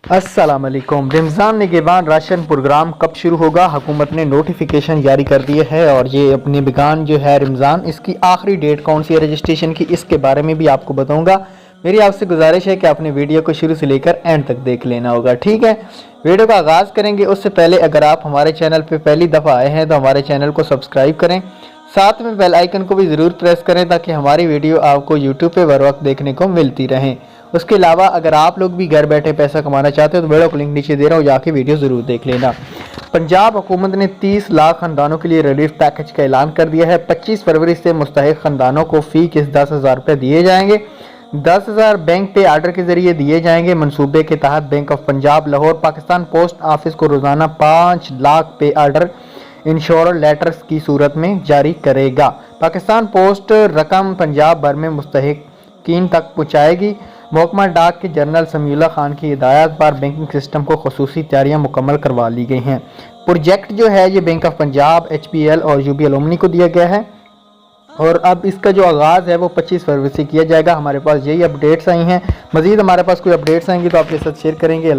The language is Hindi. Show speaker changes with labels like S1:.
S1: अस्सलाम वालेकुम। रमज़ान निगहबान राशन प्रोग्राम कब शुरू होगा? हुकूमत ने नोटिफिकेशन जारी कर दिए है और ये अपने निगहबान जो है रमज़ान, इसकी आखिरी डेट कौन सी है रजिस्ट्रेशन की, इसके बारे में भी आपको बताऊंगा। मेरी आपसे गुजारिश है कि आपने वीडियो को शुरू से लेकर एंड तक देख लेना होगा, ठीक है। वीडियो का आगाज़ करेंगे उससे पहले अगर आप हमारे चैनल पर पहली दफ़ा आए हैं तो हमारे चैनल को सब्सक्राइब करें, साथ में बेल आइकन को भी ज़रूर प्रेस करें ताकि हमारी वीडियो आपको यूट्यूब पे बर वक्त देखने को मिलती रहें। उसके अलावा अगर आप लोग भी घर बैठे पैसा कमाना चाहते हो तो वीडियो को लिंक नीचे दे रहा हूँ, जाके वीडियो ज़रूर देख लेना। पंजाब हुकूमत ने 30 लाख ख़ानदानों के लिए रिलीफ पैकेज का ऐलान कर दिया है। 25 फरवरी से मुस्तहिक ख़ानदानों को फ़ी किस्त 10,000 रुपये दिए जाएंगे। 10,000 बैंक पे आर्डर के ज़रिए दिए जाएंगे। मनसूबे के तहत bank of Punjab Lahore Pakistan post office को रोज़ाना 5 लाख पे आर्डर इंश्योर लेटर्स की सूरत में जारी करेगा। पाकिस्तान पोस्ट रकम पंजाब भर में मुस्तहिकीन तक पहुँचाएगी। महकमा डाक के जनरल समीउल्लाह खान की हिदायत पर बैंकिंग सिस्टम को खसूसी तैयारियां मुकम्मल करवा ली गई हैं। प्रोजेक्ट जो है ये बैंक ऑफ पंजाब, HPL और UBL ओमनी को दिया गया है और अब इसका जो आगाज़ है वो 25 फरवरी से किया जाएगा। हमारे पास यही अपडेट्स आई हैं। मज़ीद हमारे पास कोई अपडेट्स आएंगी तो आपके साथ शेयर करेंगे।